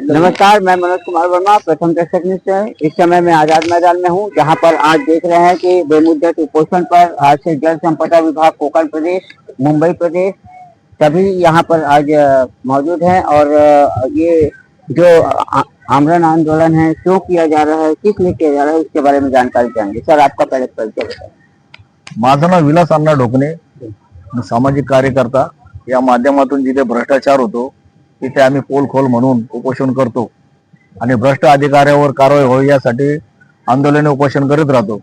नमस्कार, मैं मनोज कुमार वर्मा, प्रथम दर्शक न्यूज से। इस समय मैं आजाद मैदान में हूं, जहां पर आज देख रहे हैं कि बेमुद्दत उपोषण पर आज से जल संपदा विभाग कोकण प्रदेश, मुंबई प्रदेश सभी यहां पर आज मौजूद हैं। और ये जो आमरण आंदोलन है क्यों किया जा रहा है, किस लिए किया जा रहा है, उसके बारे में जानकारी देंगे। सर, आपका पहले परिचय बताएं। माझं नाव विलास अण्णा ढोकणे, सामाजिक कार्यकर्ता। या माध्यमातून जिथे भ्रष्टाचार होतो तिथे आम्ही पोलखोल म्हणून उपोषण करतो आणि भ्रष्ट अधिकाऱ्यावर कारवाई व्हावी यासाठी आंदोलन उपोषण करीत राहतो।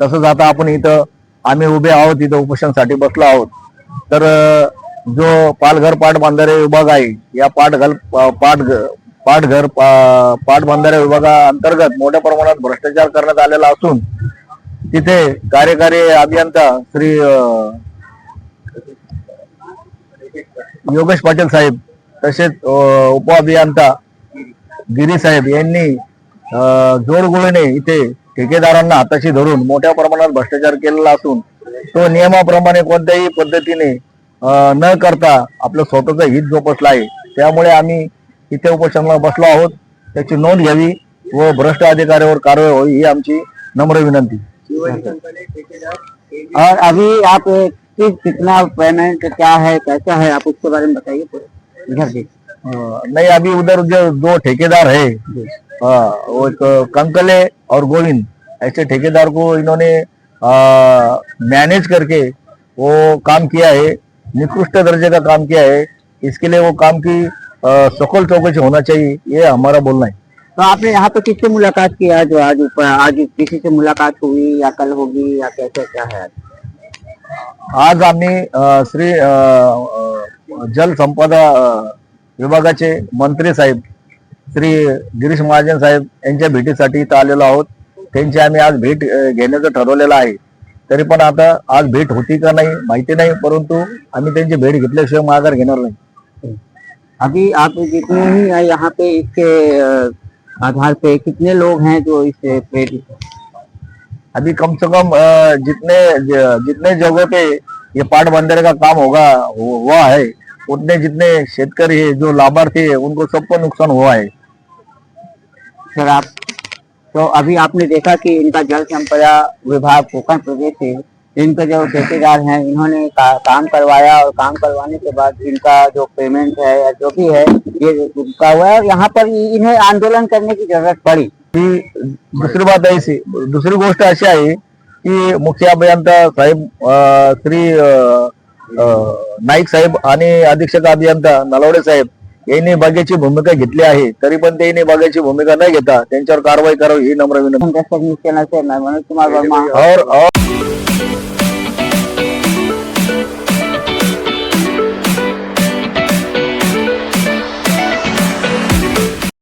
तसंच आता आपण इथं आम्ही उभे आहोत, इथं उपोषणासाठी बसलो आहोत। तर जो पालघर पाटबंधारे विभाग आहे, या पाटबंधारे विभागाअंतर्गत मोठ्या प्रमाणात भ्रष्टाचार करण्यात आलेला असून तिथे कार्यकारी अभियंता श्री योगेश पाटील साहेब, तसेच उपअभियंता गिरी साहेब यांनी जोडगोळीने इथे ठेकेदारांना हाताशी धरून मोठ्या प्रमाणात भ्रष्टाचार केलेला असून तो नियमाप्रमाणे कोणत्याही पद्धतीने न करता आपलं स्वतःचं हित जोपासलं आहे। त्यामुळे आम्ही इथे उपोषणाला बसलो आहोत। त्याची नोंद घ्यावी व भ्रष्ट अधिकाऱ्यावर कारवाई व्हावी ही आमची नम्र विनंती। और अभी आप कितना पेमेंट क्या है, कैसा है, आप उसके बारे में बताइए पूरे इधर से। नहीं, अभी उधर जो ठेकेदार है, वो एक कंकले और गोविंद ऐसे ठेकेदार को इन्होंने मैनेज करके वो काम किया है, निकृष्ट दर्जे का काम किया है। इसके लिए वो काम की सखोल चौकसी होना चाहिए, ये हमारा बोलना है। तो आपने यहाँ पे किससे मुलाकात किया, जो आज किसी से मुलाकात हुई या कल होगी या कैसे क्या है? आज आम्ही श्री जल संपदा विभागाचे मंत्री साहेब श्री गिरीश महाजन साहेब यांच्या भेटीसाठी इथं आलेलो आहोत। त्यांची आम्ही आज भेट घेण्याचं ठरवलेलं आहे। तरी पण आता आज भेट होती का नाही माहिती नहीं, परंतु आम्ही त्यांची भेट घेतल्याशिवाय माघार घेणार नाही। अभी आप जितने ही यहाँ पे इसके आधार पे कितने लोग हैं जो इससे प्रेरित हैं? अभी कम से कम जितने जगहों पे ये पाटबंधारे का काम हुआ है, उतने जितने शेतकरी है जो लाभार्थी है उनको सबको नुकसान हुआ है। सर, आप तो अभी आपने देखा कि इनका जल संपदा विभाग कोकण प्रदेश से इनके जो ठेकेदार हैं इन्होंने काम करवाया और काम करवाने के बाद इनका जो पेमेंट है या जो भी है ये रुका हुआ है और यहाँ पर इन्हें आंदोलन करने की जरूरत पड़ी। दुसरी गोष्ट अशी आहे की मुख्य अभियंता साहेब श्री नाईक साहेब आणि अधीक्षक अभियंता नलवडे साहेब यांनी बघ्याची भूमिका घेतली आहे, तरी पण त्यांनी बघ्याची भूमिका न घेता त्यांच्यावर कारवाई करावी ही नम्र विनंती। दर्शक न्यूज चैनल से मैं मनोज कुमार वर्मा और